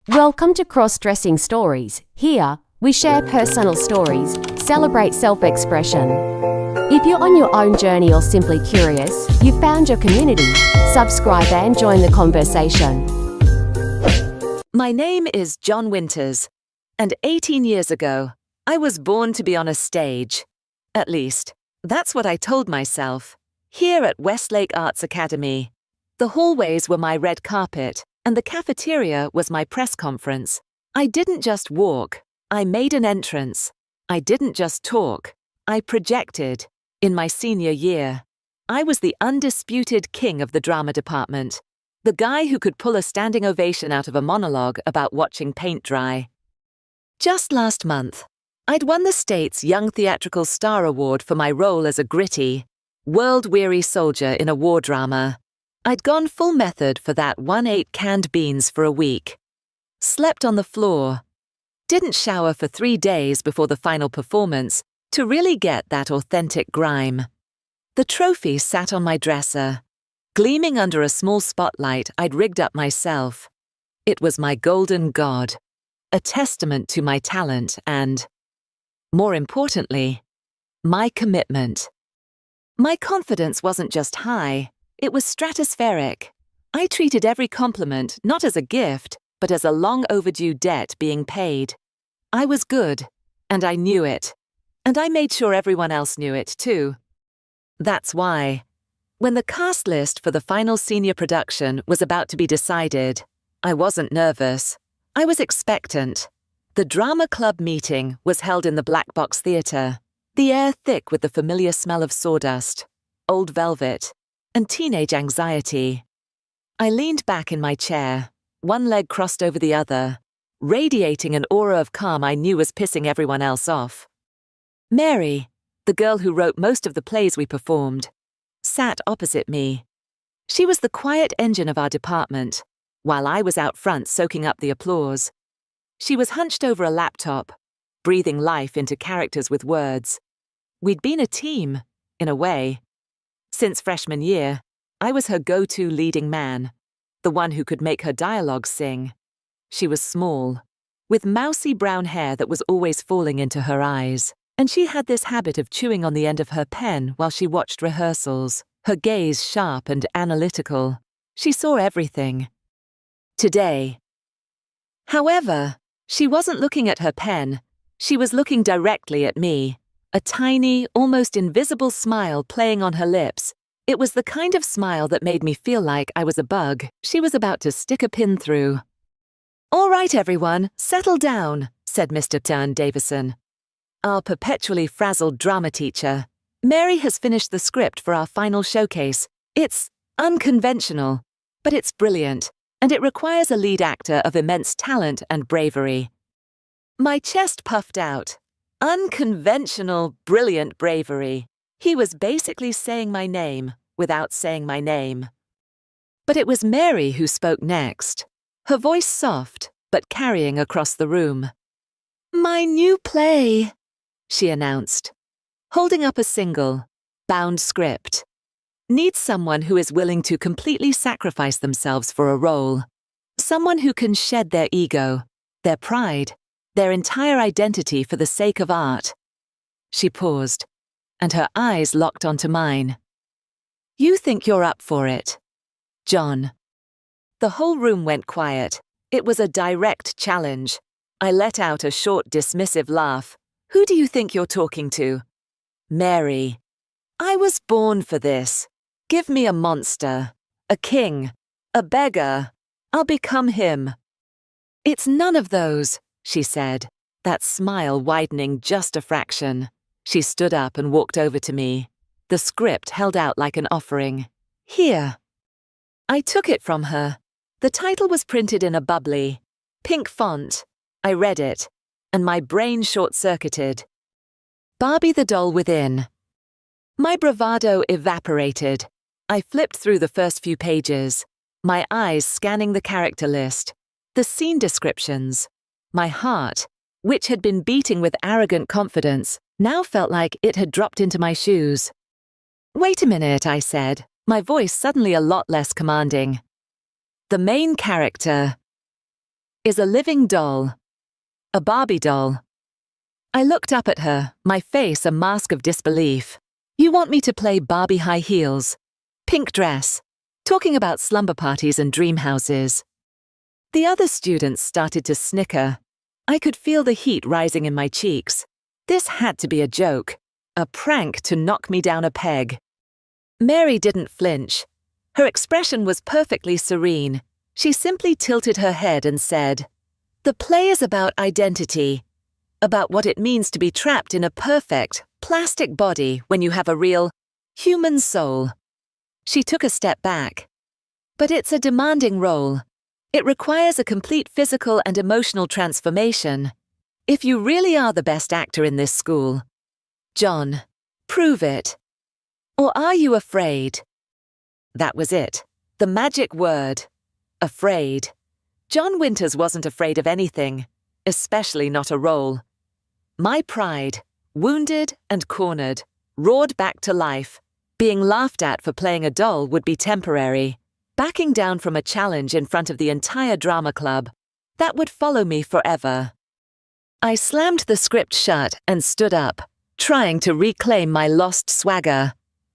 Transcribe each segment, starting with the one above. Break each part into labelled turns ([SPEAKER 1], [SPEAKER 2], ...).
[SPEAKER 1] Welcome to Crossdressing Stories. Here, we share personal stories, celebrate self-expression. If you're on your own journey or simply curious, you've found your community. Subscribe and join the conversation.
[SPEAKER 2] My name is John Winters, and 18 years ago, I was born to be on a stage. At least, that's what I told myself. Here at Westlake Arts Academy, the hallways were my red carpet, and the cafeteria was my press conference. I didn't just walk, I made an entrance. I didn't just talk, I projected. In my senior year, I was the undisputed king of the drama department, the guy who could pull a standing ovation out of a monologue about watching paint dry. Just last month, I'd won the state's Young Theatrical Star Award for my role as a gritty, world-weary soldier in a war drama. I'd gone full method for that 1/8 canned beans for a week. Slept on the floor. Didn't shower for 3 days before the final performance to really get that authentic grime. The trophy sat on my dresser, gleaming under a small spotlight I'd rigged up myself. It was my golden god, a testament to my talent and, more importantly, my commitment. My confidence wasn't just high. It was stratospheric. I treated every compliment not as a gift, but as a long overdue debt being paid. I was good, and I knew it. And I made sure everyone else knew it, too. That's why, when the cast list for the final senior production was about to be decided, I wasn't nervous. I was expectant. The drama club meeting was held in the Black Box Theatre, the air thick with the familiar smell of sawdust, old velvet, and teenage anxiety. I leaned back in my chair, one leg crossed over the other, radiating an aura of calm I knew was pissing everyone else off. Mary, the girl who wrote most of the plays we performed, sat opposite me. She was the quiet engine of our department, while I was out front soaking up the applause. She was hunched over a laptop, breathing life into characters with words. We'd been a team, in a way. Since freshman year, I was her go-to leading man, the one who could make her dialogue sing. She was small, with mousy brown hair that was always falling into her eyes, and she had this habit of chewing on the end of her pen while she watched rehearsals, her gaze sharp and analytical. She saw everything. Today. However, she wasn't looking at her pen. She was looking directly at me. A tiny, almost invisible smile playing on her lips. It was the kind of smile that made me feel like I was a bug she was about to stick a pin through. "All right, everyone, settle down," said Mr. Turn Davison, our perpetually frazzled drama teacher. "Mary has finished the script for our final showcase. It's unconventional, but it's brilliant, and it requires a lead actor of immense talent and bravery." My chest puffed out. Unconventional, brilliant bravery. He was basically saying my name without saying my name. But it was Mary who spoke next, her voice soft but carrying across the room. "My new play," she announced, holding up a single, bound script. "Needs someone who is willing to completely sacrifice themselves for a role. Someone who can shed their ego, their pride, their entire identity for the sake of art." She paused, and her eyes locked onto mine. "You think you're up for it, John?" The whole room went quiet. It was a direct challenge. I let out a short, dismissive laugh. "Who do you think you're talking to?" "Mary. I was born for this. Give me a monster, a king, a beggar. I'll become him." "It's none of those," she said, that smile widening just a fraction. She stood up and walked over to me, the script held out like an offering. "Here." I took it from her. The title was printed in a bubbly, pink font. I read it, and my brain short-circuited. "Barbie the Doll Within." My bravado evaporated. I flipped through the first few pages, my eyes scanning the character list, the scene descriptions. My heart, which had been beating with arrogant confidence, now felt like it had dropped into my shoes. "Wait a minute," I said, my voice suddenly a lot less commanding. "The main character." is a living doll. A Barbie doll. I looked up at her, my face a mask of disbelief. You want me to play Barbie high heels, pink dress, talking about slumber parties and dream houses. The other students started to snicker. I could feel the heat rising in my cheeks. This had to be a joke, a prank to knock me down a peg. Mary didn't flinch. Her expression was perfectly serene. She simply tilted her head and said, "The play is about identity, about what it means to be trapped in a perfect, plastic body when you have a real, human soul." She took a step back. "But it's a demanding role. It requires a complete physical and emotional transformation. If you really are the best actor in this school, John, prove it. Or are you afraid?" That was it. The magic word. Afraid. John Winters wasn't afraid of anything, especially not a role. My pride, wounded and cornered, roared back to life. Being laughed at for playing a doll would be temporary. Backing down from a challenge in front of the entire drama club, that would follow me forever. I slammed the script shut and stood up, trying to reclaim my lost swagger.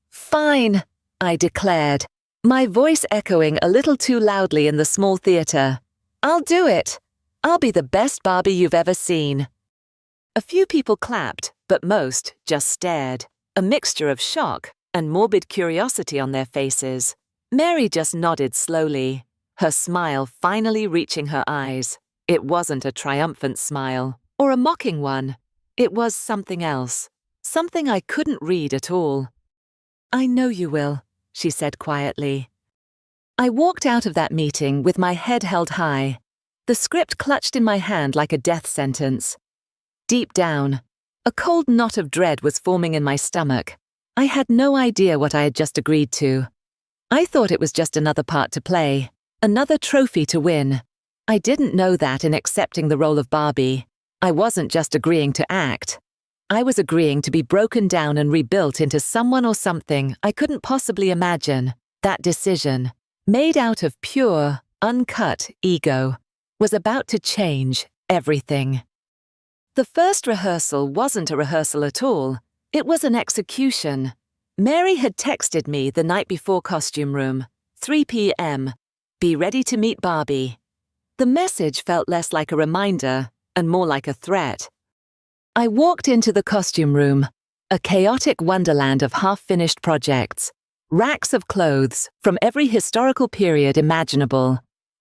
[SPEAKER 2] "Fine," I declared, my voice echoing a little too loudly in the small theater. "I'll do it. I'll be the best Barbie you've ever seen." A few people clapped, but most just stared, a mixture of shock and morbid curiosity on their faces. Mary just nodded slowly, her smile finally reaching her eyes. It wasn't a triumphant smile, or a mocking one. It was something else, something I couldn't read at all. "I know you will," she said quietly. I walked out of that meeting with my head held high, the script clutched in my hand like a death sentence. Deep down, a cold knot of dread was forming in my stomach. I had no idea what I had just agreed to. I thought it was just another part to play, another trophy to win. I didn't know that in accepting the role of Barbie, I wasn't just agreeing to act. I was agreeing to be broken down and rebuilt into someone or something I couldn't possibly imagine. That decision, made out of pure, uncut ego, was about to change everything. The first rehearsal wasn't a rehearsal at all. It was an execution. Mary had texted me the night before costume room, 3 p.m. Be ready to meet Barbie. The message felt less like a reminder and more like a threat. I walked into the costume room, a chaotic wonderland of half-finished projects, racks of clothes from every historical period imaginable,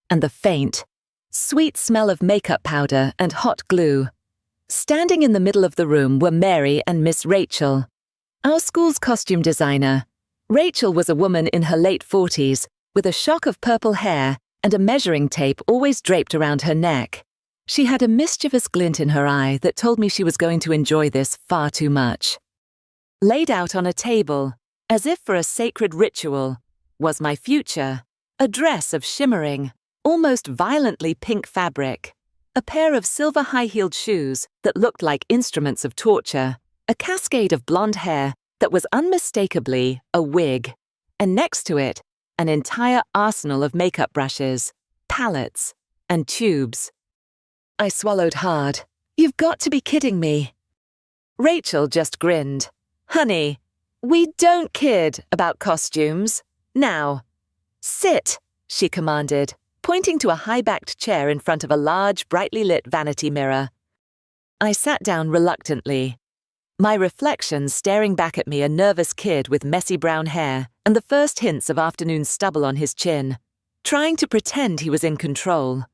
[SPEAKER 2] and the faint, sweet smell of makeup powder and hot glue. Standing in the middle of the room were Mary and Miss Rachel, our school's costume designer. Rachel was a woman in her late 40s, with a shock of purple hair and a measuring tape always draped around her neck. She had a mischievous glint in her eye that told me she was going to enjoy this far too much. Laid out on a table, as if for a sacred ritual, was my future, a dress of shimmering, almost violently pink fabric, a pair of silver high-heeled shoes that looked like instruments of torture, a cascade of blonde hair that was unmistakably a wig, and next to it, an entire arsenal of makeup brushes, palettes, and tubes. I swallowed hard. "You've got to be kidding me." Rachel just grinned. "Honey, we don't kid about costumes. Now, sit," she commanded, pointing to a high-backed chair in front of a large, brightly lit vanity mirror. I sat down reluctantly, my reflection staring back at me, a nervous kid with messy brown hair and the first hints of afternoon stubble on his chin, trying to pretend he was in control.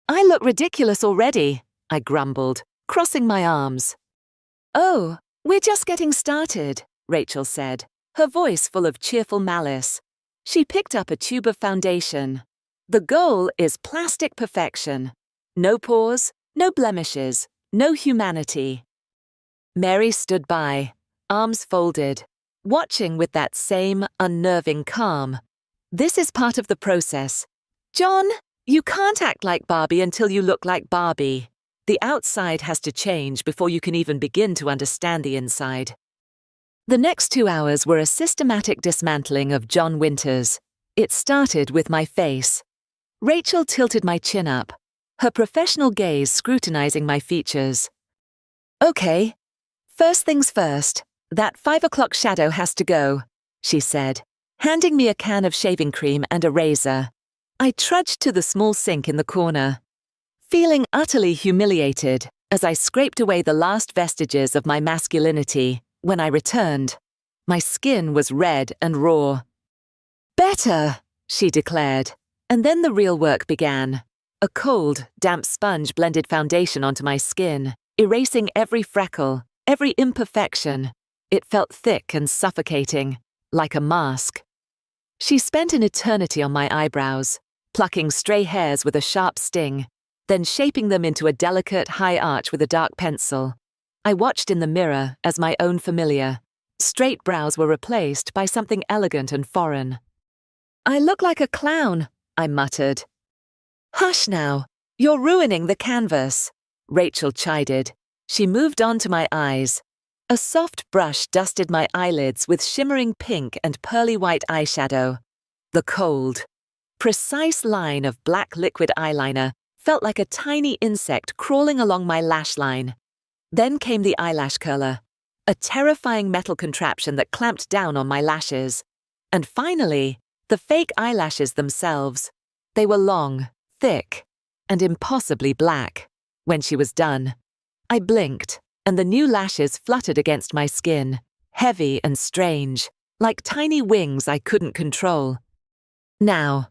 [SPEAKER 2] "I look ridiculous already," I grumbled, crossing my arms. "Oh, we're just getting started," Rachel said, her voice full of cheerful malice. She picked up a tube of foundation. "The goal is plastic perfection. No pores, no blemishes, no humanity." Mary stood by, arms folded, watching with that same unnerving calm. "This is part of the process. John, you can't act like Barbie until you look like Barbie. The outside has to change before you can even begin to understand the inside." The next 2 hours were a systematic dismantling of John Winters. It started with my face. Rachel tilted my chin up. her professional gaze scrutinizing my features. "Okay, first things first, that 5 o'clock shadow has to go," she said, handing me a can of shaving cream and a razor. I trudged to the small sink in the corner, feeling utterly humiliated as I scraped away the last vestiges of my masculinity. When I returned, my skin was red and raw. "Better," she declared, and then the real work began. A cold, damp sponge blended foundation onto my skin, erasing every freckle, every imperfection. It felt thick and suffocating, like a mask. She spent an eternity on my eyebrows, plucking stray hairs with a sharp sting, then shaping them into a delicate high arch with a dark pencil. I watched in the mirror as my own familiar. Straight brows were replaced by something elegant and foreign. "I look like a clown," I muttered. "Hush now, you're ruining the canvas," Rachel chided. She moved on to my eyes. A soft brush dusted my eyelids with shimmering pink and pearly white eyeshadow. The cold, precise line of black liquid eyeliner felt like a tiny insect crawling along my lash line. Then came the eyelash curler, a terrifying metal contraption that clamped down on my lashes. And finally, the fake eyelashes themselves. They were long, thick, and impossibly black. When she was done, I blinked, and the new lashes fluttered against my skin, heavy and strange, like tiny wings I couldn't control. "Now,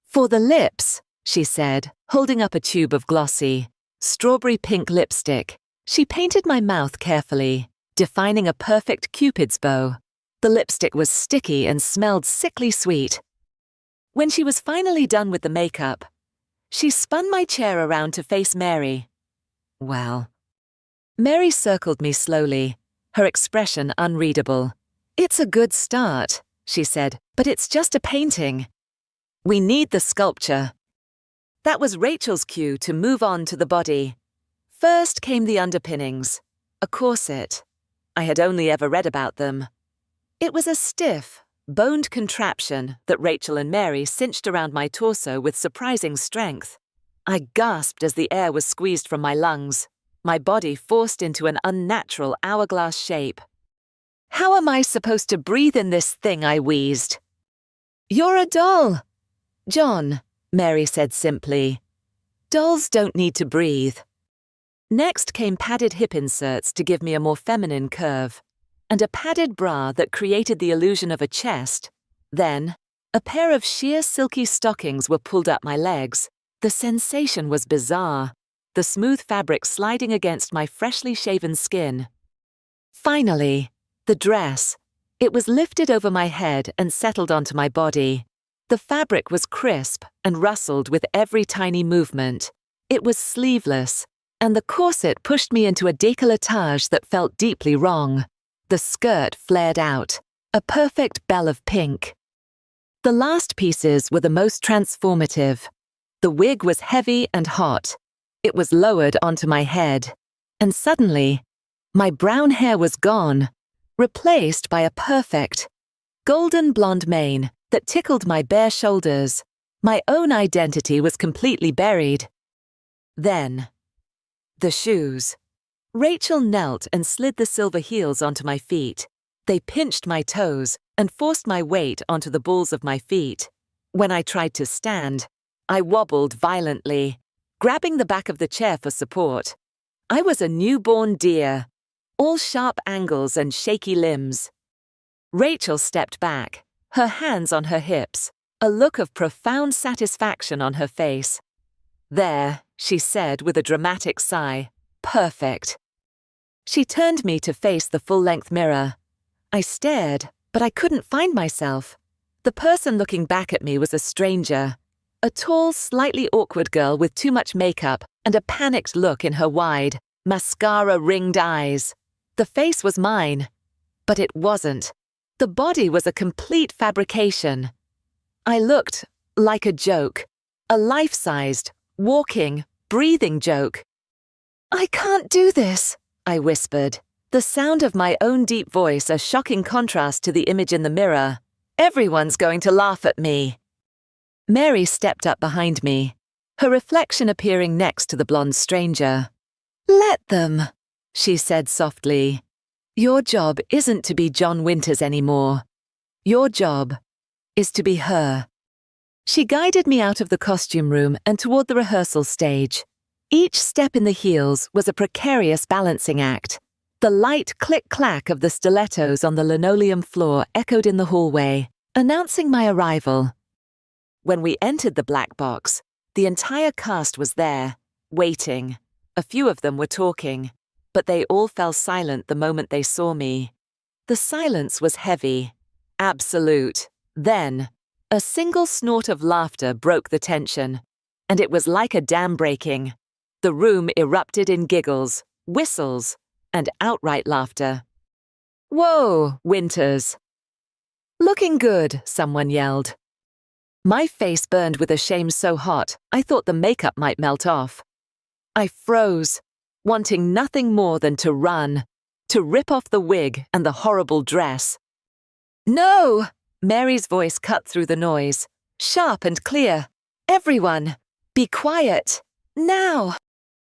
[SPEAKER 2] for the lips," she said, holding up a tube of glossy, strawberry pink lipstick. She painted my mouth carefully, defining a perfect Cupid's bow. The lipstick was sticky and smelled sickly sweet. When she was finally done with the makeup, she spun my chair around to face Mary. Well, Mary circled me slowly, her expression unreadable. "It's a good start," she said, "but it's just a painting. We need the sculpture." That was Rachel's cue to move on to the body. First came the underpinnings, a corset. I had only ever read about them. It was a stiff, boned contraption that Rachel and Mary cinched around my torso with surprising strength. I gasped as the air was squeezed from my lungs, my body forced into an unnatural hourglass shape. "How am I supposed to breathe in this thing?" I wheezed. "You're a doll, John," Mary said simply. "Dolls don't need to breathe." Next came padded hip inserts to give me a more feminine curve, and a padded bra that created the illusion of a chest. Then, a pair of sheer silky stockings were pulled up my legs. The sensation was bizarre, the smooth fabric sliding against my freshly shaven skin. Finally, the dress. It was lifted over my head and settled onto my body. The fabric was crisp and rustled with every tiny movement. It was sleeveless, and the corset pushed me into a décolletage that felt deeply wrong. The skirt flared out, a perfect bell of pink. The last pieces were the most transformative. The wig was heavy and hot. It was lowered onto my head, and suddenly, my brown hair was gone, replaced by a perfect, golden blonde mane that tickled my bare shoulders. My own identity was completely buried. Then, the shoes. Rachel knelt and slid the silver heels onto my feet. They pinched my toes and forced my weight onto the balls of my feet. When I tried to stand, I wobbled violently, grabbing the back of the chair for support. I was a newborn deer, all sharp angles and shaky limbs. Rachel stepped back, her hands on her hips, a look of profound satisfaction on her face. "There," she said with a dramatic sigh. "Perfect." She turned me to face the full-length mirror. I stared, but I couldn't find myself. The person looking back at me was a stranger, a tall, slightly awkward girl with too much makeup and a panicked look in her wide, mascara-ringed eyes. The face was mine, but it wasn't. The body was a complete fabrication. I looked like a joke, a life-sized, walking, breathing joke. "I can't do this," I whispered, the sound of my own deep voice a shocking contrast to the image in the mirror. "Everyone's going to laugh at me." Mary stepped up behind me. her reflection appearing next to the blonde stranger. "Let them," she said softly. "Your job isn't to be John Winters anymore. Your job is to be her." She guided me out of the costume room and toward the rehearsal stage. Each step in the heels was a precarious balancing act. The light click-clack of the stilettos on the linoleum floor echoed in the hallway, announcing my arrival. When we entered the black box, the entire cast was there, waiting. A few of them were talking, but they all fell silent the moment they saw me. The silence was heavy, absolute. Then, a single snort of laughter broke the tension, and it was like a dam breaking. The room erupted in giggles, whistles, and outright laughter. "Whoa, Winters!" "Looking good," someone yelled. My face burned with a shame so hot, I thought the makeup might melt off. I froze, wanting nothing more than to run, to rip off the wig and the horrible dress. "No!" Mary's voice cut through the noise, sharp and clear. "Everyone, be quiet, now!"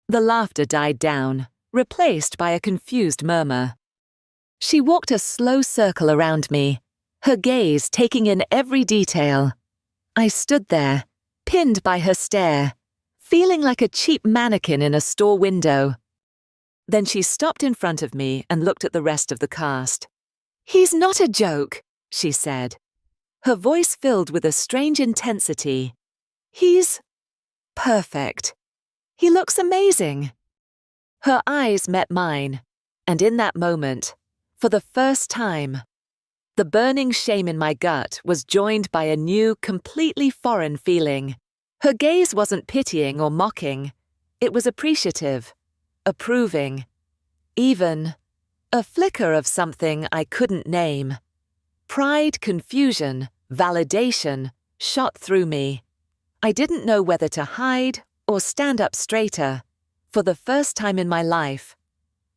[SPEAKER 2] The laughter died down, replaced by a confused murmur. She walked a slow circle around me, her gaze taking in every detail. I stood there, pinned by her stare, feeling like a cheap mannequin in a store window. Then she stopped in front of me and looked at the rest of the cast. "He's not a joke," she said. Her voice filled with a strange intensity. "He's perfect. He looks amazing." Her eyes met mine, and in that moment, for the first time, the burning shame in my gut was joined by a new, completely foreign feeling. Her gaze wasn't pitying or mocking. It was appreciative, approving, even a flicker of something I couldn't name. Pride, confusion, validation shot through me. I didn't know whether to hide or stand up straighter. For the first time in my life,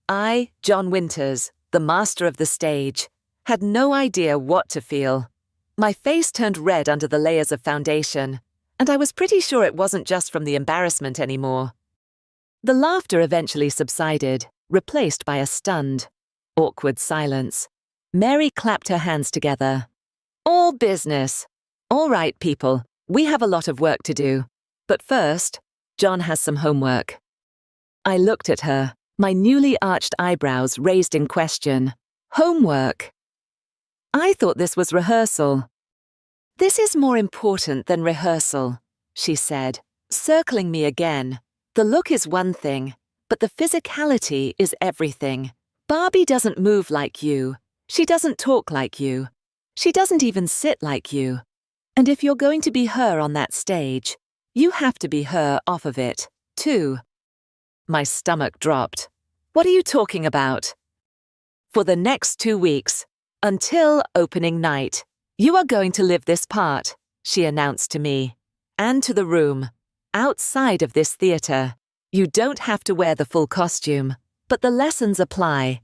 [SPEAKER 2] I, John Winters, the master of the stage, had no idea what to feel. My face turned red under the layers of foundation, and I was pretty sure it wasn't just from the embarrassment anymore. The laughter eventually subsided, replaced by a stunned, awkward silence. Mary clapped her hands together. "All business. All right, people, we have a lot of work to do. But first, John has some homework." I looked at her, my newly arched eyebrows raised in question. Homework? I thought this was rehearsal. "This is more important than rehearsal," she said, circling me again. "The look is one thing, but the physicality is everything. Barbie doesn't move like you. She doesn't talk like you. She doesn't even sit like you. And if you're going to be her on that stage, you have to be her off of it, too." My stomach dropped. "What are you talking about?" "For the next 2 weeks, until opening night, you are going to live this part," she announced to me, and to the room. "Outside of this theater, you don't have to wear the full costume, but the lessons apply.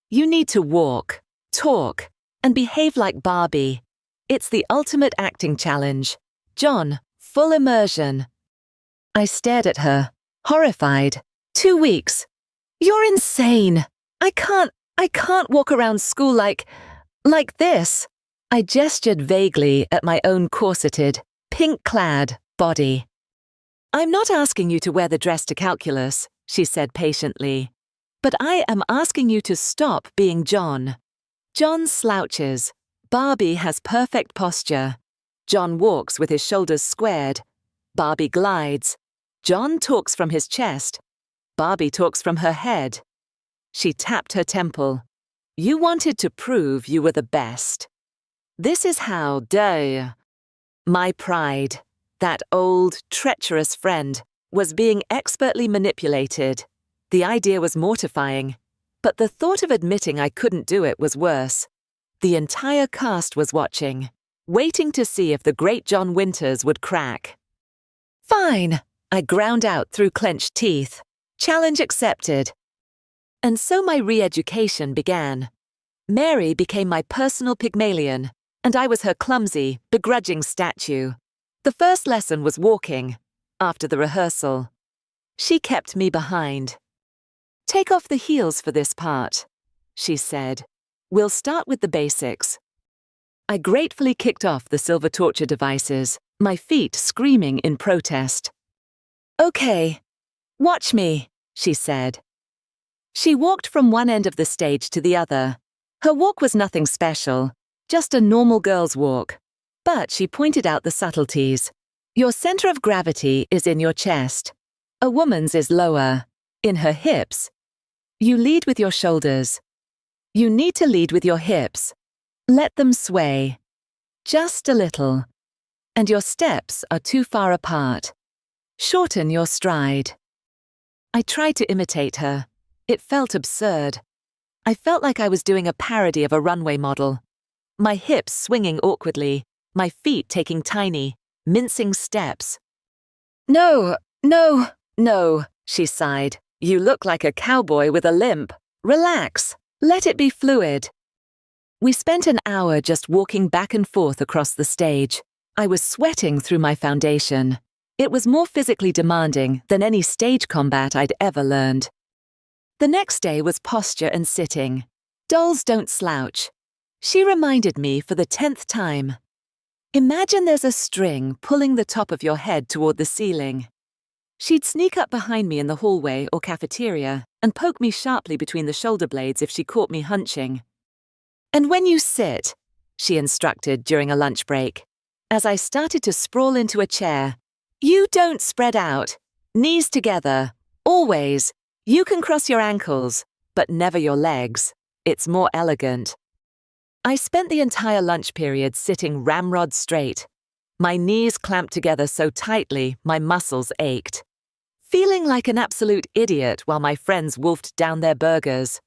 [SPEAKER 2] You need to walk, talk, and behave like Barbie. It's the ultimate acting challenge. John, full immersion." I stared at her, horrified. 2 weeks. "You're insane. I can't walk around school like this." I gestured vaguely at my own corseted, pink-clad body. "I'm not asking you to wear the dress to calculus," she said patiently. "But I am asking you to stop being John. John slouches. Barbie has perfect posture. John walks with his shoulders squared. Barbie glides. John talks from his chest. Barbie talks from her head." She tapped her temple. "You wanted to prove you were the best. This is how, my pride, that old, treacherous friend, was being expertly manipulated. The idea was mortifying, but the thought of admitting I couldn't do it was worse. The entire cast was watching, waiting to see if the great John Winters would crack. "Fine," I ground out through clenched teeth. "Challenge accepted." And so my re-education began. Mary became my personal Pygmalion, and I was her clumsy, begrudging statue. The first lesson was walking. after the rehearsal. She kept me behind. "Take off the heels for this part," she said. "We'll start with the basics." I gratefully kicked off the silver torture devices, my feet screaming in protest. "Okay, watch me," she said. She walked from one end of the stage to the other. Her walk was nothing special, just a normal girl's walk. But she pointed out the subtleties. Your center of gravity is in your chest. A woman's is lower, in her hips. You lead with your shoulders. You need to lead with your hips. Let them sway. Just a little. And your steps are too far apart. Shorten your stride. I tried to imitate her. It felt absurd. I felt like I was doing a parody of a runway model. My hips swinging awkwardly, my feet taking tiny, mincing steps. "No, no, no," she sighed. "You look like a cowboy with a limp. Relax. Let it be fluid." We spent an hour just walking back and forth across the stage. I was sweating through my foundation. It was more physically demanding than any stage combat I'd ever learned. The next day was posture and sitting. Dolls don't slouch. She reminded me for the 10th time. Imagine there's a string pulling the top of your head toward the ceiling. She'd sneak up behind me in the hallway or cafeteria and poke me sharply between the shoulder blades if she caught me hunching. "And when you sit," she instructed during a lunch break, as I started to sprawl into a chair, "you don't spread out. Knees together. Always. You can cross your ankles, but never your legs. It's more elegant." I spent the entire lunch period sitting ramrod straight. My knees clamped together so tightly my muscles ached. Feeling like an absolute idiot while my friends wolfed down their burgers.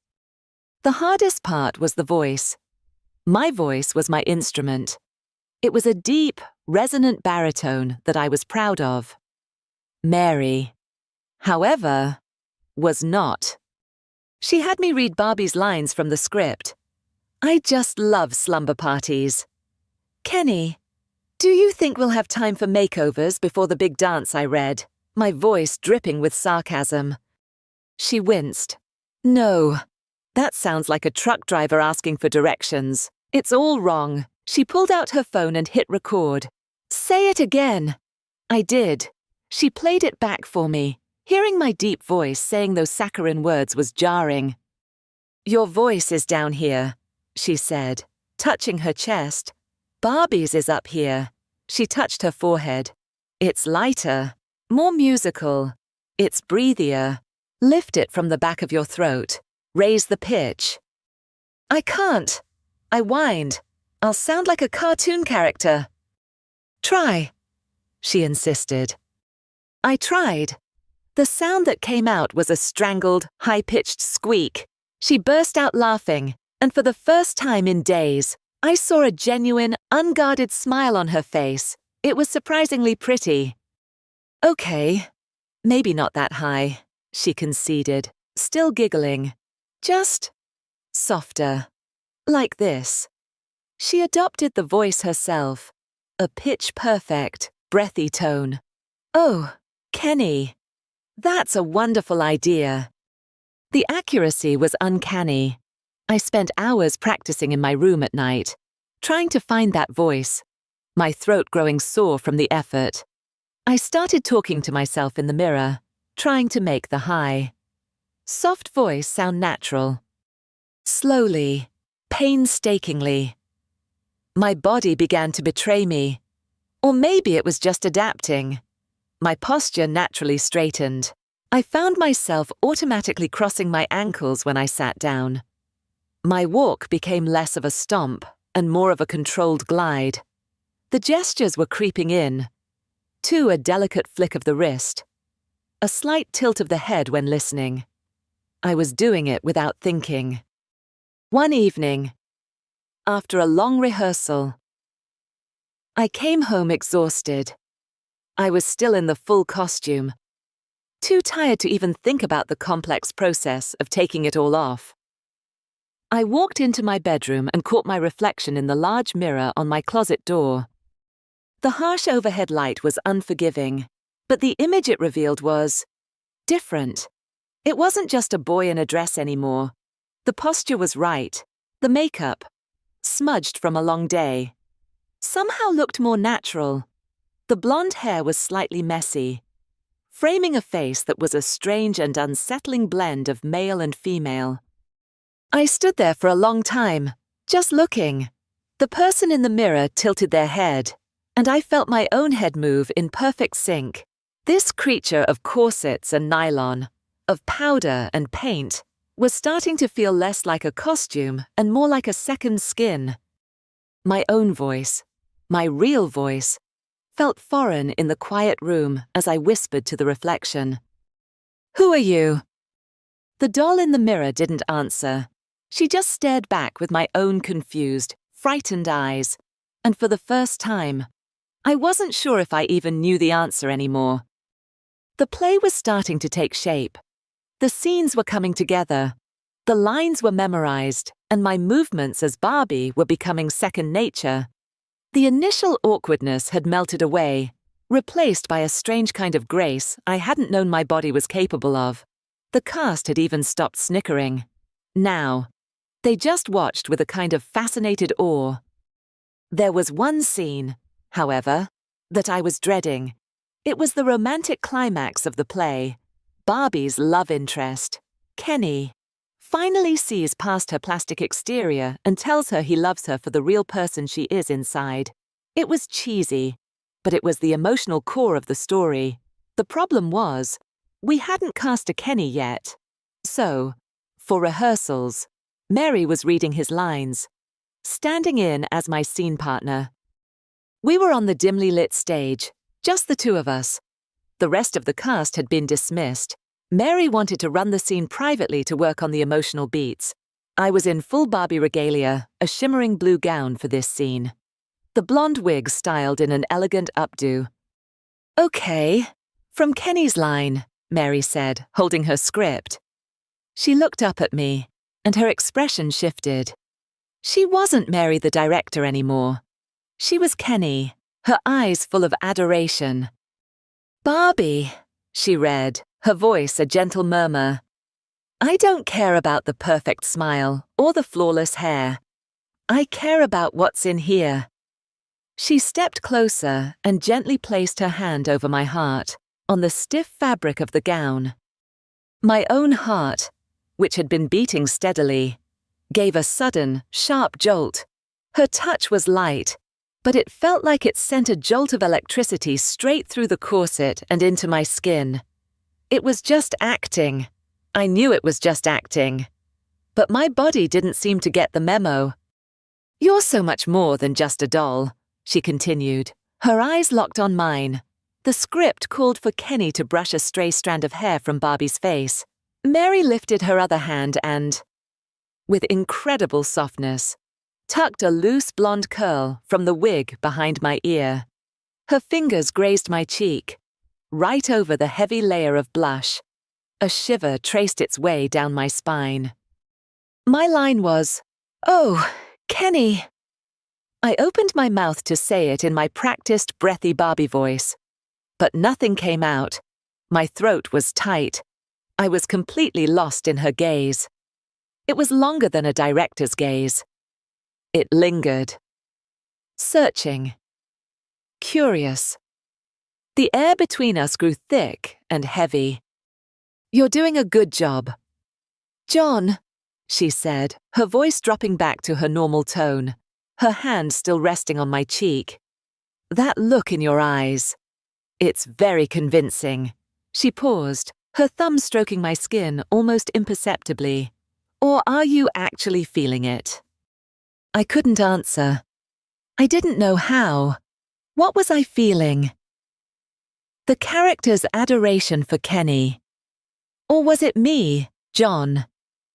[SPEAKER 2] The hardest part was the voice. My voice was my instrument. It was a deep, resonant baritone that I was proud of. Mary, however, was not. She had me read Barbie's lines from the script. I just love slumber parties. "Kenny, do you think we'll have time for makeovers before the big dance?" I read, my voice dripping with sarcasm. She winced. "No, that sounds like a truck driver asking for directions. It's all wrong." She pulled out her phone and hit record. "Say it again." I did. She played it back for me. Hearing my deep voice saying those saccharine words was jarring. "Your voice is down here," she said, touching her chest. "Barbie's is up here." She touched her forehead. "It's lighter, more musical. It's breathier. Lift it from the back of your throat. Raise the pitch." "I can't." I whined. "I'll sound like a cartoon character." "Try," she insisted. I tried. The sound that came out was a strangled, high-pitched squeak. She burst out laughing, and for the first time in days, I saw a genuine, unguarded smile on her face. It was surprisingly pretty. "Okay, maybe not that high," she conceded, still giggling. "Just softer. Like this." She adopted the voice herself, a pitch-perfect, breathy tone. "Oh, Kenny. That's a wonderful idea." The accuracy was uncanny. I spent hours practicing in my room at night, trying to find that voice, my throat growing sore from the effort. I started talking to myself in the mirror, trying to make the high, soft voice sound natural. Slowly, painstakingly. My body began to betray me. Or maybe it was just adapting. My posture naturally straightened. I found myself automatically crossing my ankles when I sat down. My walk became less of a stomp and more of a controlled glide. The gestures were creeping in. Too, a delicate flick of the wrist. A slight tilt of the head when listening. I was doing it without thinking. One evening, after a long rehearsal, I came home exhausted. I was still in the full costume, too tired to even think about the complex process of taking it all off. I walked into my bedroom and caught my reflection in the large mirror on my closet door. The harsh overhead light was unforgiving. But the image it revealed was different. It wasn't just a boy in a dress anymore. The posture was right. The makeup, smudged from a long day, somehow looked more natural. The blonde hair was slightly messy, framing a face that was a strange and unsettling blend of male and female. I stood there for a long time, just looking. The person in the mirror tilted their head, and I felt my own head move in perfect sync. This creature of corsets and nylon, of powder and paint, was starting to feel less like a costume and more like a second skin. My own voice, my real voice, felt foreign in the quiet room as I whispered to the reflection. "Who are you?" The doll in the mirror didn't answer. She just stared back with my own confused, frightened eyes, and for the first time, I wasn't sure if I even knew the answer anymore. The play was starting to take shape. The scenes were coming together. The lines were memorized, and my movements as Barbie were becoming second nature. The initial awkwardness had melted away, replaced by a strange kind of grace I hadn't known my body was capable of. The cast had even stopped snickering. Now, they just watched with a kind of fascinated awe. There was one scene, however, that I was dreading. It was the romantic climax of the play. Barbie's love interest, Kenny, finally sees past her plastic exterior and tells her he loves her for the real person she is inside. It was cheesy, but it was the emotional core of the story. The problem was, we hadn't cast a Kenny yet. So, for rehearsals, Mary was reading his lines, standing in as my scene partner. We were on the dimly lit stage, just the two of us. The rest of the cast had been dismissed. Mary wanted to run the scene privately to work on the emotional beats. I was in full Barbie regalia, a shimmering blue gown for this scene. The blonde wig styled in an elegant updo. "Okay, from Kenny's line," Mary said, holding her script. She looked up at me, and her expression shifted. She wasn't Mary the director anymore. She was Kenny, her eyes full of adoration. "Barbie," she read, her voice a gentle murmur. "I don't care about the perfect smile or the flawless hair. I care about what's in here." She stepped closer and gently placed her hand over my heart, on the stiff fabric of the gown. My own heart, which had been beating steadily, gave a sudden, sharp jolt. Her touch was light, but it felt like it sent a jolt of electricity straight through the corset and into my skin. It was just acting. I knew it was just acting. But my body didn't seem to get the memo. "You're so much more than just a doll," she continued, her eyes locked on mine. The script called for Kenny to brush a stray strand of hair from Barbie's face. Mary lifted her other hand and, with incredible softness, tucked a loose blonde curl from the wig behind my ear. Her fingers grazed my cheek, right over the heavy layer of blush. A shiver traced its way down my spine. My line was, "Oh, Kenny." I opened my mouth to say it in my practiced, breathy Barbie voice, but nothing came out. My throat was tight. I was completely lost in her gaze. It was longer than a director's gaze. It lingered. Searching. Curious. The air between us grew thick and heavy. "You're doing a good job." "John," she said, her voice dropping back to her normal tone, her hand still resting on my cheek. "That look in your eyes. It's very convincing." She paused, her thumb stroking my skin almost imperceptibly. "Or are you actually feeling it?" I couldn't answer. I didn't know how. What was I feeling? The character's adoration for Kenny. Or was it me, John,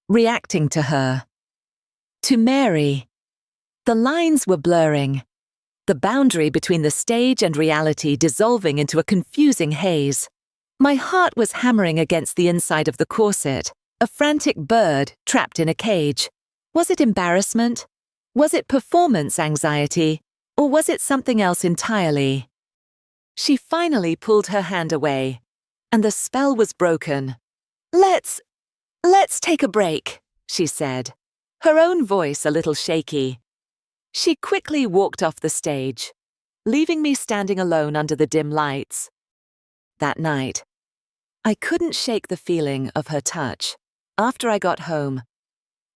[SPEAKER 2] reacting to her? To Mary? The lines were blurring, the boundary between the stage and reality dissolving into a confusing haze. My heart was hammering against the inside of the corset, a frantic bird trapped in a cage. Was it embarrassment? Was it performance anxiety? Or was it something else entirely? She finally pulled her hand away, and the spell was broken. Let's take a break, she said, her own voice a little shaky. She quickly walked off the stage, leaving me standing alone under the dim lights. That night, I couldn't shake the feeling of her touch. After I got home,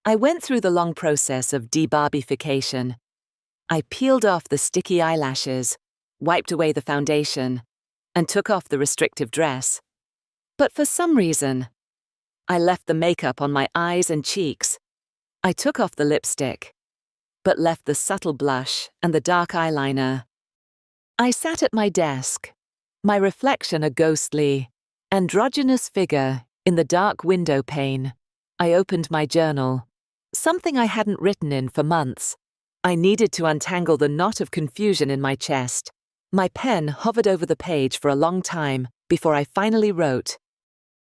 [SPEAKER 2] I went through the long process of de-Barbification. I peeled off the sticky eyelashes, wiped away the foundation, and took off the restrictive dress. But for some reason, I left the makeup on my eyes and cheeks. I took off the lipstick, but left the subtle blush and the dark eyeliner. I sat at my desk, my reflection a ghostly, androgynous figure in the dark window pane. I opened my journal, something I hadn't written in for months. I needed to untangle the knot of confusion in my chest. My pen hovered over the page for a long time before I finally wrote.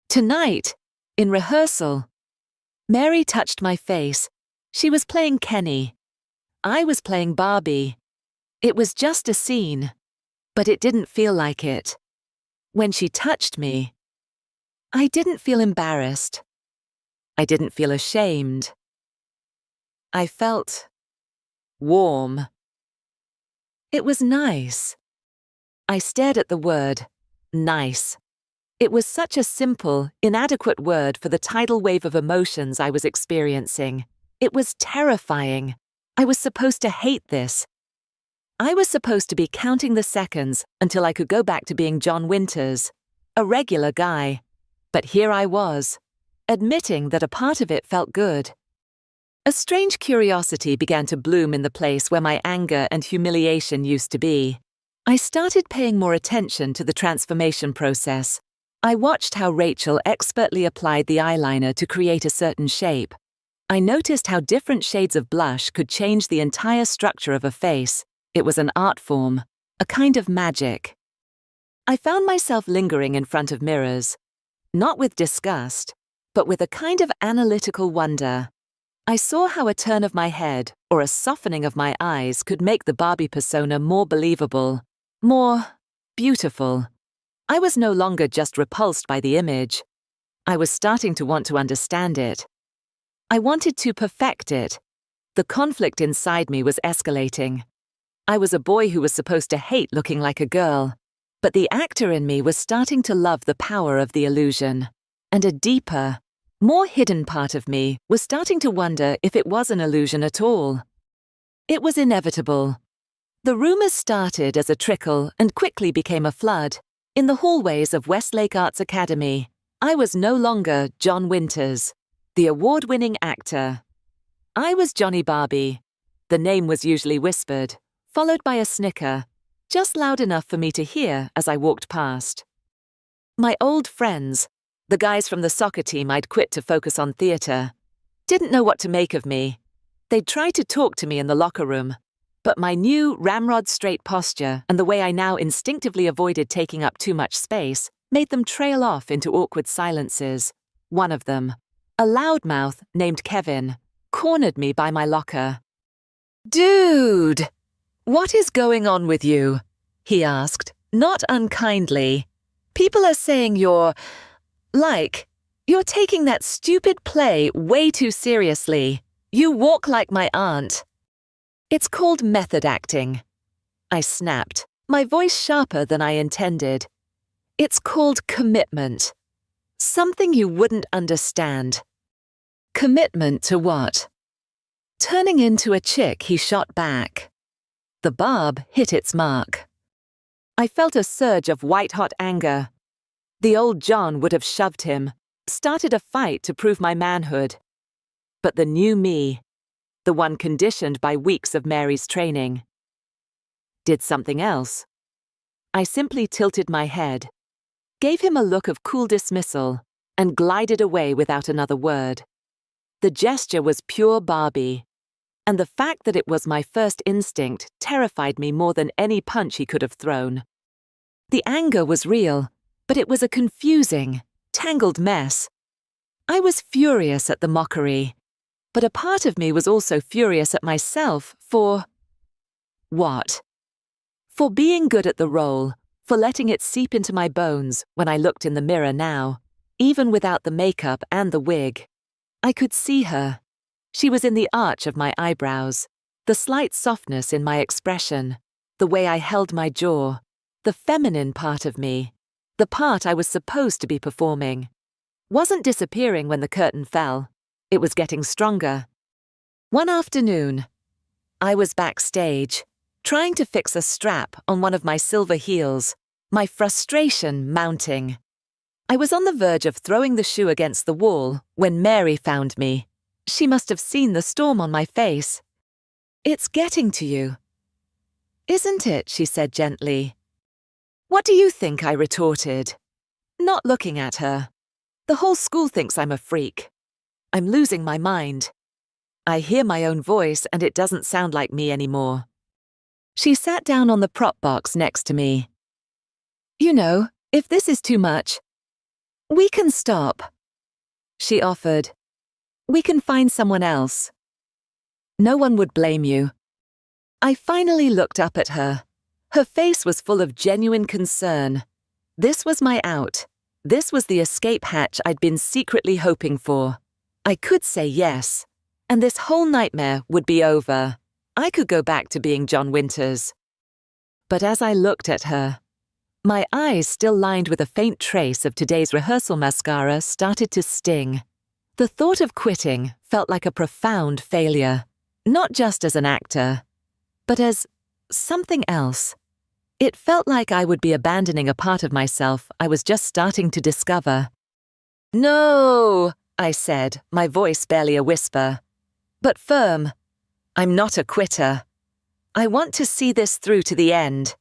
[SPEAKER 2] Tonight, in rehearsal, Mary touched my face. She was playing Kenny. I was playing Barbie. It was just a scene, but it didn't feel like it. When she touched me, I didn't feel embarrassed. I didn't feel ashamed. I felt warm. It was nice. I stared at the word, nice. It was such a simple, inadequate word for the tidal wave of emotions I was experiencing. It was terrifying. I was supposed to hate this. I was supposed to be counting the seconds until I could go back to being John Winters, a regular guy. But here I was, admitting that a part of it felt good. A strange curiosity began to bloom in the place where my anger and humiliation used to be. I started paying more attention to the transformation process. I watched how Rachel expertly applied the eyeliner to create a certain shape. I noticed how different shades of blush could change the entire structure of a face. It was an art form, a kind of magic. I found myself lingering in front of mirrors, not with disgust, but with a kind of analytical wonder. I saw how a turn of my head or a softening of my eyes could make the Barbie persona more believable, more beautiful. I was no longer just repulsed by the image. I was starting to want to understand it. I wanted to perfect it. The conflict inside me was escalating. I was a boy who was supposed to hate looking like a girl, but the actor in me was starting to love the power of the illusion. And a deeper, more hidden part of me was starting to wonder if it was an illusion at all. It was inevitable. The rumors started as a trickle and quickly became a flood. In the hallways of Westlake Arts Academy, I was no longer John Winters, the award-winning actor. I was Johnny Barbie. The name was usually whispered, followed by a snicker, just loud enough for me to hear as I walked past. My old friends, the guys from the soccer team I'd quit to focus on theater, didn't know what to make of me. They'd try to talk to me in the locker room, but my new ramrod-straight posture and the way I now instinctively avoided taking up too much space made them trail off into awkward silences. One of them, a loudmouth named Kevin, cornered me by my locker. "Dude, what is going on with you?" he asked, not unkindly. "People are saying you're taking that stupid play way too seriously. You walk like my aunt." "It's called method acting," I snapped, my voice sharper than I intended. "It's called commitment. Something you wouldn't understand." "Commitment to what?" Turning into a chick, he shot back. The barb hit its mark. I felt a surge of white-hot anger. The old John would have shoved him, started a fight to prove my manhood. But the new me, the one conditioned by weeks of Mary's training, did something else. I simply tilted my head, gave him a look of cool dismissal, and glided away without another word. The gesture was pure Barbie, and the fact that it was my first instinct terrified me more than any punch he could have thrown. The anger was real, but it was a confusing, tangled mess. I was furious at the mockery, but a part of me was also furious at myself for... what? For being good at the role, for letting it seep into my bones when I looked in the mirror now, even without the makeup and the wig. I could see her. She was in the arch of my eyebrows, the slight softness in my expression, the way I held my jaw, the feminine part of me, the part I was supposed to be performing. Wasn't disappearing when the curtain fell. It was getting stronger. One afternoon, I was backstage, trying to fix a strap on one of my silver heels, my frustration mounting. I was on the verge of throwing the shoe against the wall when Mary found me. She must have seen the storm on my face. "It's getting to you." "Isn't it?" she said gently. "What do you think?" I retorted, not looking at her. The whole school thinks I'm a freak. I'm losing my mind. I hear my own voice and it doesn't sound like me anymore. She sat down on the prop box next to me. "You know, if this is too much, we can stop," she offered. "We can find someone else. No one would blame you." I finally looked up at her. Her face was full of genuine concern. This was my out. This was the escape hatch I'd been secretly hoping for. I could say yes, and this whole nightmare would be over. I could go back to being John Winters. But as I looked at her, my eyes still lined with a faint trace of today's rehearsal mascara started to sting. The thought of quitting felt like a profound failure, not just as an actor, but as something else. It felt like I would be abandoning a part of myself I was just starting to discover. "No," I said, my voice barely a whisper, but firm. "I'm not a quitter. I want to see this through to the end."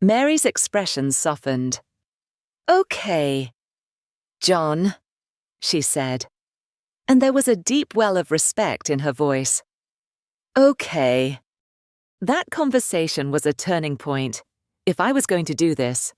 [SPEAKER 2] Mary's expression softened. "Okay, John," she said, and there was a deep well of respect in her voice. "Okay." That conversation was a turning point. If I was going to do this,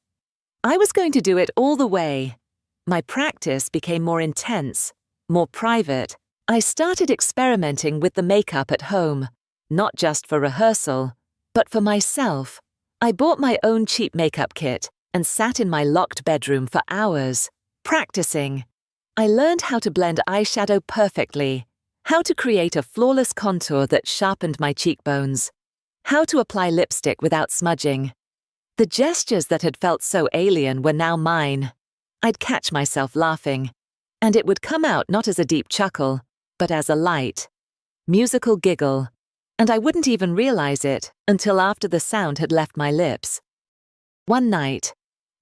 [SPEAKER 2] I was going to do it all the way. My practice became more intense, more private. I started experimenting with the makeup at home, not just for rehearsal, but for myself. I bought my own cheap makeup kit and sat in my locked bedroom for hours, practicing. I learned how to blend eyeshadow perfectly, how to create a flawless contour that sharpened my cheekbones, how to apply lipstick without smudging. The gestures that had felt so alien were now mine. I'd catch myself laughing, and it would come out not as a deep chuckle, but as a light, musical giggle, and I wouldn't even realize it until after the sound had left my lips. One night,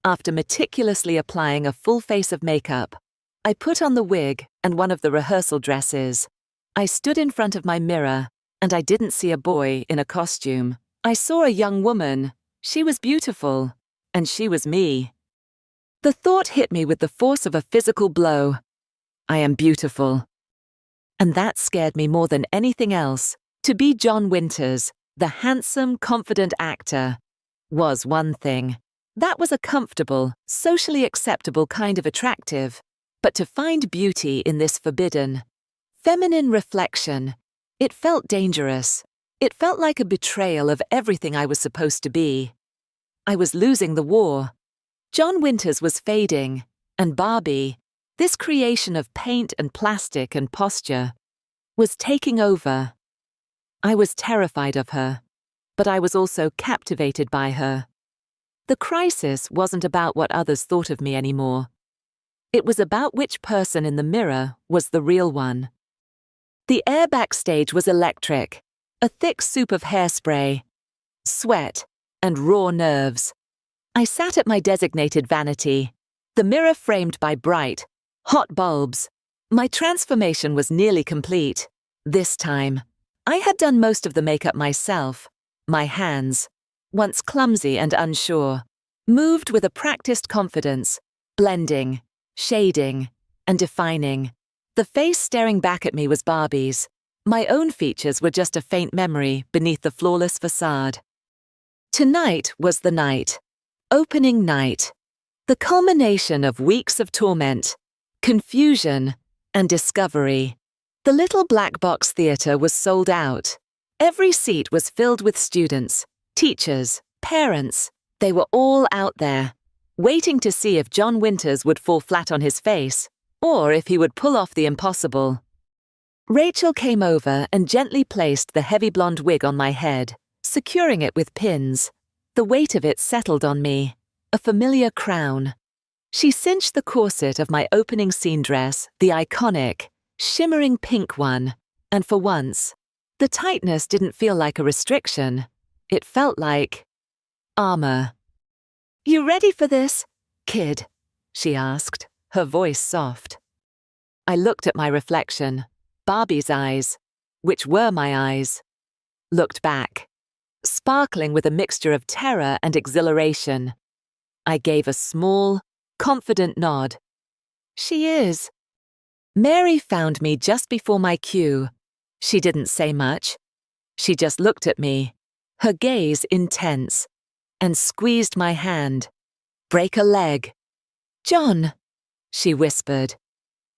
[SPEAKER 2] after meticulously applying a full face of makeup, I put on the wig and one of the rehearsal dresses. I stood in front of my mirror, and I didn't see a boy in a costume. I saw a young woman. She was beautiful, and she was me. The thought hit me with the force of a physical blow. I am beautiful. And that scared me more than anything else. To be John Winters, the handsome, confident actor, was one thing. That was a comfortable, socially acceptable kind of attractive. But to find beauty in this forbidden, feminine reflection, it felt dangerous. It felt like a betrayal of everything I was supposed to be. I was losing the war. John Winters was fading, and Barbie, this creation of paint and plastic and posture, was taking over. I was terrified of her, but I was also captivated by her. The crisis wasn't about what others thought of me anymore. It was about which person in the mirror was the real one. The air backstage was electric, a thick soup of hairspray, sweat, and raw nerves. I sat at my designated vanity, the mirror framed by bright, hot bulbs. My transformation was nearly complete. This time, I had done most of the makeup myself. My hands, once clumsy and unsure, moved with a practiced confidence, blending, shading, and defining. The face staring back at me was Barbie's. My own features were just a faint memory beneath the flawless facade. Tonight was the night. Opening night. The culmination of weeks of torment, confusion, and discovery. The little black box theater was sold out. Every seat was filled with students, teachers, parents, They were all out there, waiting to see if John Winters would fall flat on his face, or if he would pull off the impossible. Rachel came over and gently placed the heavy blonde wig on my head, securing it with pins. The weight of it settled on me, a familiar crown. She cinched the corset of my opening scene dress, the iconic, shimmering pink one, and for once, the tightness didn't feel like a restriction. It felt like armor. "You ready for this, kid?" she asked, her voice soft. I looked at my reflection, Barbie's eyes, which were my eyes, looked back, sparkling with a mixture of terror and exhilaration. I gave a small, confident nod. "She is." Mary found me just before my cue. She didn't say much. She just looked at me, her gaze intense, and squeezed my hand. "Break a leg." "John," she whispered.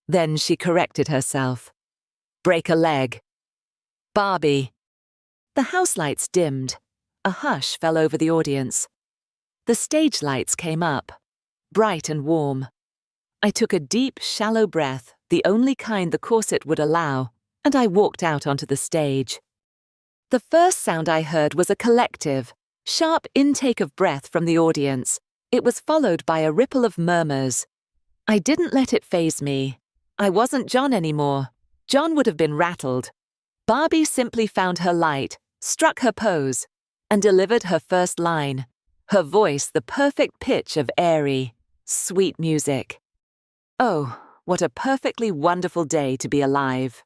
[SPEAKER 2] Then she corrected herself. "Break a leg." "Barbie." The house lights dimmed. A hush fell over the audience. The stage lights came up, bright and warm. I took a deep, shallow breath, the only kind the corset would allow, and I walked out onto the stage. The first sound I heard was a collective, sharp intake of breath from the audience. It was followed by a ripple of murmurs. I didn't let it faze me. I wasn't John anymore. John would have been rattled. Barbie simply found her light, struck her pose, and delivered her first line, her voice the perfect pitch of airy, sweet music. Oh, what a perfectly wonderful day to be alive.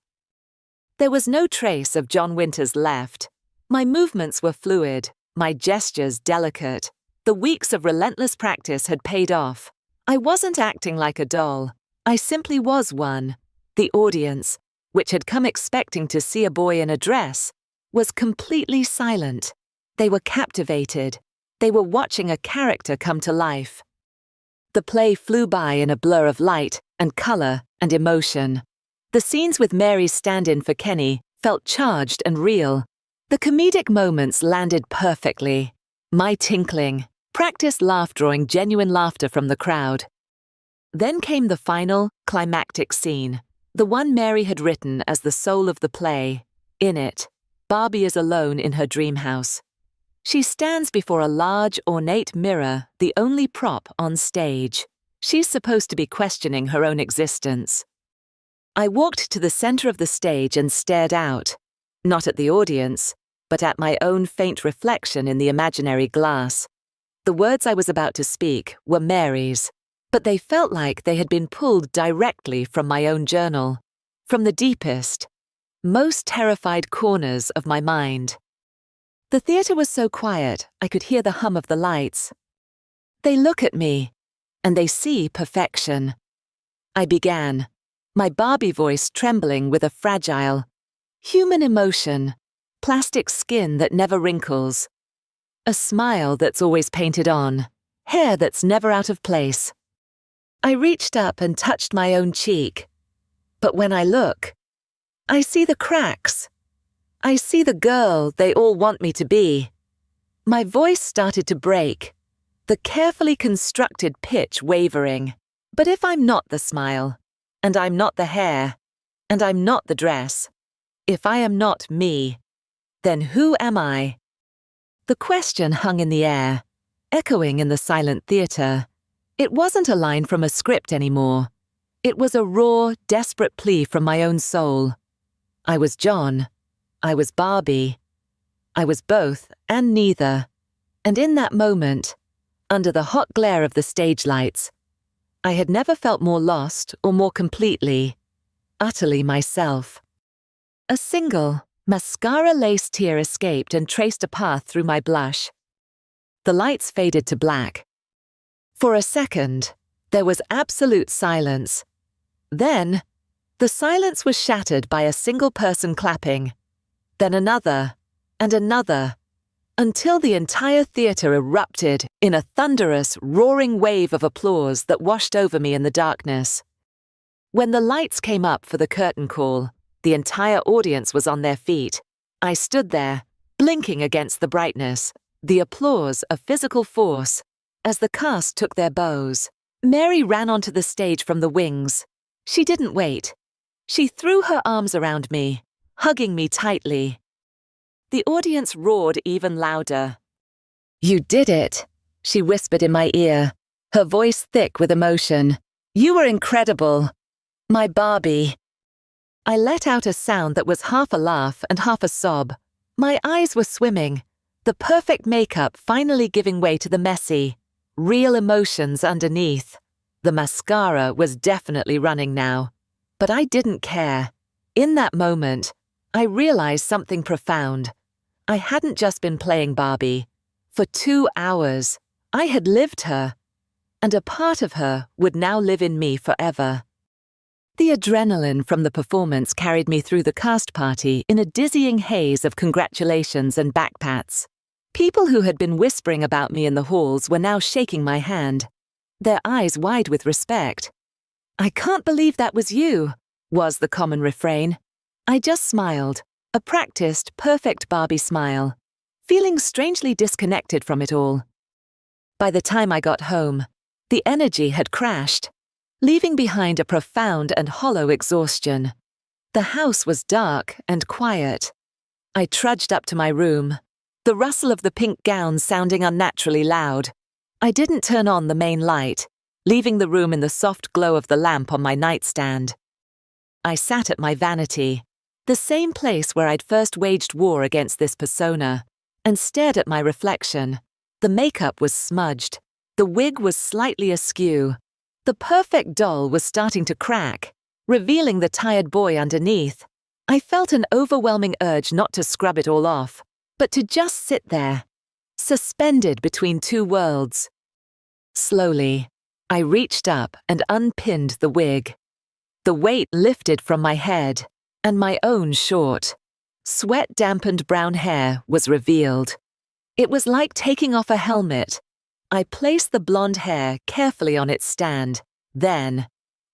[SPEAKER 2] There was no trace of John Winters left. My movements were fluid, my gestures delicate. The weeks of relentless practice had paid off. I wasn't acting like a doll. I simply was one. The audience, which had come expecting to see a boy in a dress, was completely silent. They were captivated. They were watching a character come to life. The play flew by in a blur of light and color and emotion. The scenes with Mary's stand-in for Kenny felt charged and real. The comedic moments landed perfectly. My tinkling, practiced laugh drawing genuine laughter from the crowd. Then came the final, climactic scene, the one Mary had written as the soul of the play. In it, Barbie is alone in her dream house. She stands before a large, ornate mirror, the only prop on stage. She's supposed to be questioning her own existence. I walked to the center of the stage and stared out, not at the audience, but at my own faint reflection in the imaginary glass. The words I was about to speak were Mary's, but they felt like they had been pulled directly from my own journal, from the deepest, most terrified corners of my mind. The theater was so quiet, I could hear the hum of the lights. They look at me, and they see perfection. I began, my Barbie voice trembling with a fragile, human emotion, plastic skin that never wrinkles, a smile that's always painted on, hair that's never out of place. I reached up and touched my own cheek, but when I look, I see the cracks. I see the girl they all want me to be. My voice started to break, the carefully constructed pitch wavering. But if I'm not the smile, and I'm not the hair, and I'm not the dress, if I am not me, then who am I? The question hung in the air, echoing in the silent theater. It wasn't a line from a script anymore. It was a raw, desperate plea from my own soul. I was John. I was Barbie. I was both and neither. And in that moment, under the hot glare of the stage lights, I had never felt more lost or more completely, utterly myself. A single, mascara-laced tear escaped and traced a path through my blush. The lights faded to black. For a second, there was absolute silence. Then, the silence was shattered by a single person clapping. Then another, and another, until the entire theater erupted in a thunderous, roaring wave of applause that washed over me in the darkness. When the lights came up for the curtain call, the entire audience was on their feet. I stood there, blinking against the brightness, the applause of physical force. As the cast took their bows, Mary ran onto the stage from the wings. She didn't wait. She threw her arms around me, hugging me tightly. The audience roared even louder. "You did it," she whispered in my ear, her voice thick with emotion. "You were incredible. My Barbie." I let out a sound that was half a laugh and half a sob. My eyes were swimming, the perfect makeup finally giving way to the messy, real emotions underneath. The mascara was definitely running now, but I didn't care. In that moment, I realized something profound. I hadn't just been playing Barbie. For 2 hours, I had lived her, and a part of her would now live in me forever. The adrenaline from the performance carried me through the cast party in a dizzying haze of congratulations and backpats. People who had been whispering about me in the halls were now shaking my hand, their eyes wide with respect. "I can't believe that was you," was the common refrain. I just smiled, a practiced, perfect Barbie smile, feeling strangely disconnected from it all. By the time I got home, the energy had crashed, leaving behind a profound and hollow exhaustion. The house was dark and quiet. I trudged up to my room, the rustle of the pink gown sounding unnaturally loud. I didn't turn on the main light, leaving the room in the soft glow of the lamp on my nightstand. I sat at my vanity, the same place where I'd first waged war against this persona, and stared at my reflection. The makeup was smudged, the wig was slightly askew, the perfect doll was starting to crack, revealing the tired boy underneath. I felt an overwhelming urge not to scrub it all off, but to just sit there, suspended between two worlds. Slowly, I reached up and unpinned the wig. The weight lifted from my head, and my own short, sweat-dampened brown hair was revealed. It was like taking off a helmet. I placed the blonde hair carefully on its stand. Then,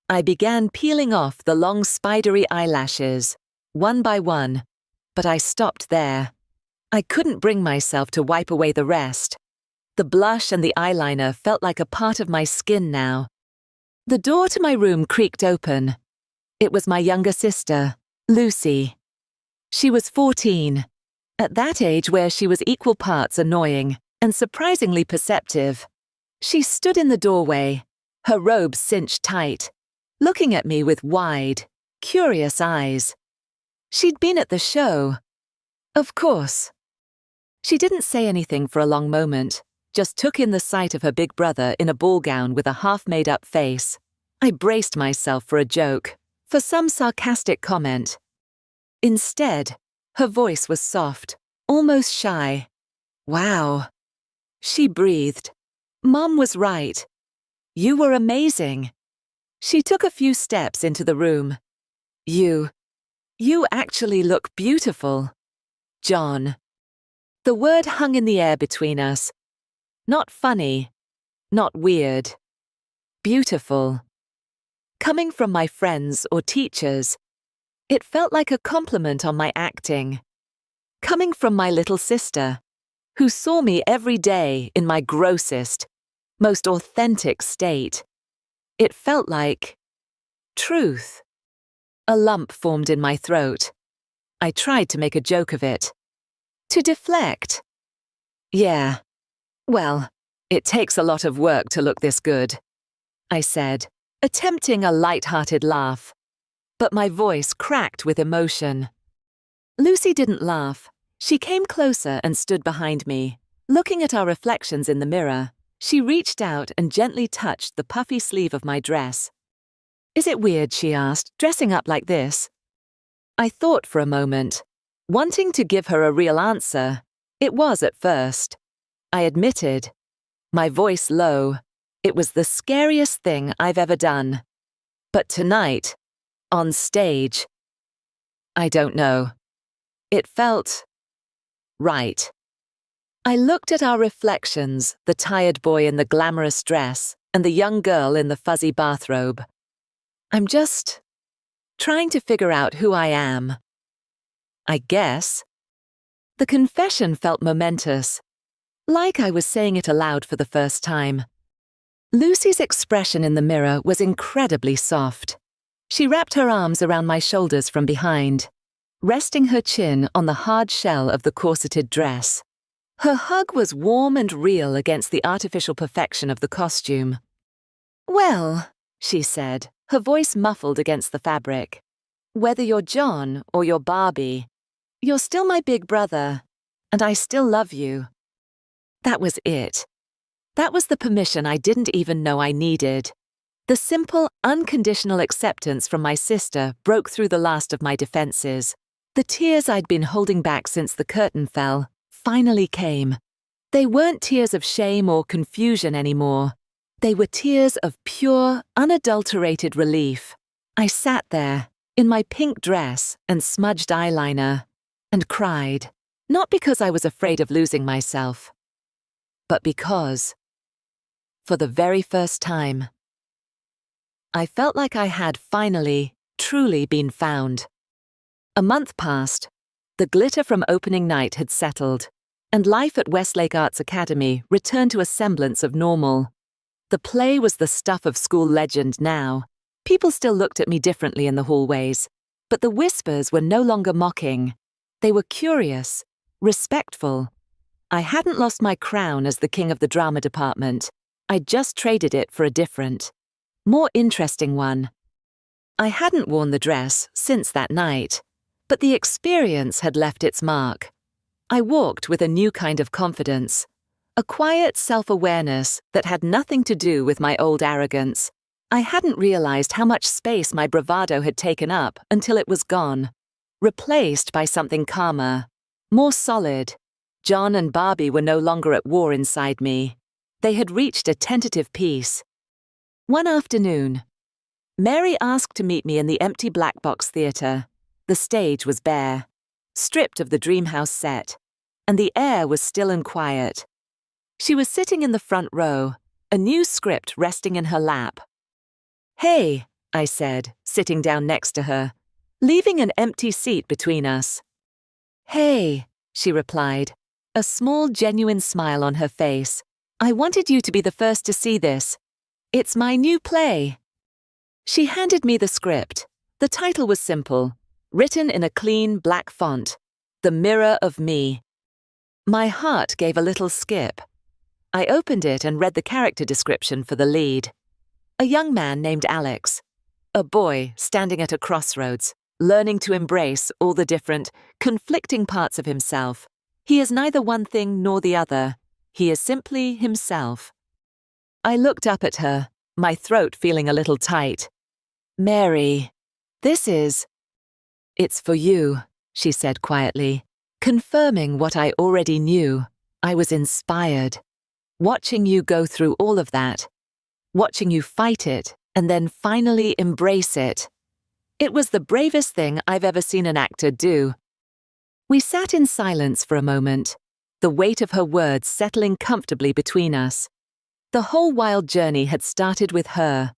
[SPEAKER 2] I began peeling off the long spidery eyelashes, one by one, but I stopped there. I couldn't bring myself to wipe away the rest. The blush and the eyeliner felt like a part of my skin now. The door to my room creaked open. It was my younger sister, Lucy. She was 14, at that age where she was equal parts annoying and surprisingly perceptive. She stood in the doorway, her robe cinched tight, looking at me with wide, curious eyes. She'd been at the show. Of course. She didn't say anything for a long moment, just took in the sight of her big brother in a ball gown with a half-made-up face. I braced myself for a joke, for some sarcastic comment. Instead, her voice was soft, almost shy. "Wow." She breathed. "Mom was right. You were amazing." She took a few steps into the room. You actually look beautiful. John." The word hung in the air between us. Not funny, not weird. Beautiful. Coming from my friends or teachers, it felt like a compliment on my acting. Coming from my little sister, who saw me every day in my grossest, most authentic state, it felt like truth. A lump formed in my throat. I tried to make a joke of it. To deflect. "Yeah. Well, it takes a lot of work to look this good," I said, attempting a light-hearted laugh. But my voice cracked with emotion. Lucy didn't laugh. She came closer and stood behind me. Looking at our reflections in the mirror, she reached out and gently touched the puffy sleeve of my dress. "Is it weird," she asked, "dressing up like this?" I thought for a moment. Wanting to give her a real answer, it was at first. I admitted, my voice low, it was the scariest thing I've ever done. But tonight, on stage, I don't know. It felt right. I looked at our reflections, the tired boy in the glamorous dress and the young girl in the fuzzy bathrobe. I'm just trying to figure out who I am. I guess. The confession felt momentous. like I was saying it aloud for the first time. Lucy's expression in the mirror was incredibly soft. She wrapped her arms around my shoulders from behind, resting her chin on the hard shell of the corseted dress. Her hug was warm and real against the artificial perfection of the costume. "Well," she said, her voice muffled against the fabric, "whether you're John or you're Barbie, you're still my big brother, and I still love you." That was it. That was the permission I didn't even know I needed. The simple, unconditional acceptance from my sister broke through the last of my defenses. The tears I'd been holding back since the curtain fell finally came. They weren't tears of shame or confusion anymore. They were tears of pure, unadulterated relief. I sat there, in my pink dress and smudged eyeliner, and cried, not because I was afraid of losing myself, but because, for the very first time, I felt like I had finally, truly been found. A month passed, the glitter from opening night had settled, and life at Westlake Arts Academy returned to a semblance of normal. The play was the stuff of school legend now. People still looked at me differently in the hallways, but the whispers were no longer mocking. They were curious, respectful. I hadn't lost my crown as the king of the drama department. I'd just traded it for a different, more interesting one. I hadn't worn the dress since that night, but the experience had left its mark. I walked with a new kind of confidence, a quiet self-awareness that had nothing to do with my old arrogance. I hadn't realized how much space my bravado had taken up until it was gone, replaced by something calmer, more solid. John and Barbie were no longer at war inside me. They had reached a tentative peace. One afternoon, Mary asked to meet me in the empty black box theatre. The stage was bare, stripped of the Dreamhouse set, and the air was still and quiet. She was sitting in the front row, a new script resting in her lap. "Hey," I said, sitting down next to her, leaving an empty seat between us. "Hey," she replied, a small, genuine smile on her face. "I wanted you to be the first to see this. It's my new play." She handed me the script. The title was simple, written in a clean black font, "The Mirror of Me." My heart gave a little skip. I opened it and read the character description for the lead. A young man named Alex. A boy standing at a crossroads, learning to embrace all the different, conflicting parts of himself. He is neither one thing nor the other. He is simply himself. I looked up at her, my throat feeling a little tight. "Mary, this is..." "It's for you," she said quietly, confirming what I already knew. I was inspired. Watching you go through all of that, watching you fight it, and then finally embrace it. It was the bravest thing I've ever seen an actor do. We sat in silence for a moment, the weight of her words settling comfortably between us. The whole wild journey had started with her,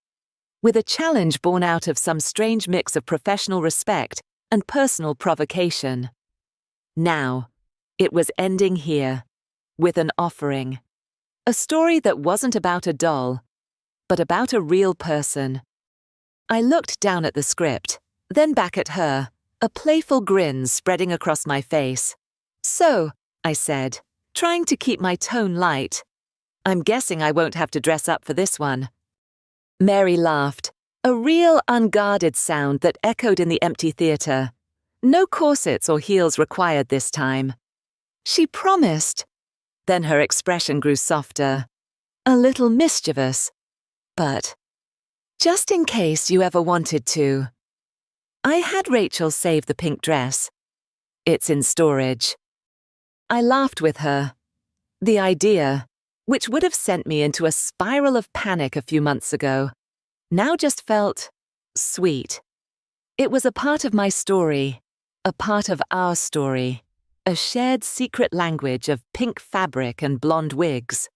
[SPEAKER 2] with a challenge born out of some strange mix of professional respect and personal provocation. Now, it was ending here, with an offering. A story that wasn't about a doll, but about a real person. I looked down at the script, then back at her, a playful grin spreading across my face. "So," I said, trying to keep my tone light, "I'm guessing I won't have to dress up for this one." Mary laughed, a real unguarded sound that echoed in the empty theatre. No corsets or heels required this time. She promised. Then her expression grew softer, a little mischievous. "But, just in case you ever wanted to, I had Rachel save the pink dress. It's in storage." I laughed with her. The idea, which would have sent me into a spiral of panic a few months ago, now just felt sweet. It was a part of my story, a part of our story. A shared secret language of pink fabric and blonde wigs.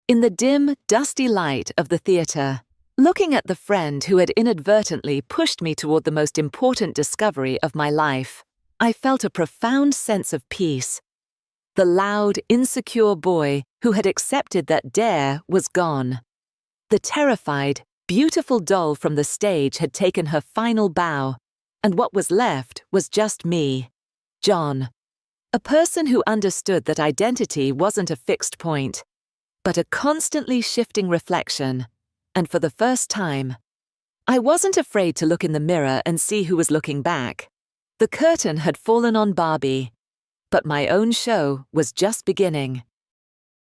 [SPEAKER 2] In the dim, dusty light of the theatre, looking at the friend who had inadvertently pushed me toward the most important discovery of my life, I felt a profound sense of peace. The loud, insecure boy who had accepted that Dare was gone. The terrified, beautiful doll from the stage had taken her final bow, and what was left was just me, John. A person who understood that identity wasn't a fixed point, but a constantly shifting reflection, and for the first time, I wasn't afraid to look in the mirror and see who was looking back. The curtain had fallen on Barbie, but my own show was just beginning.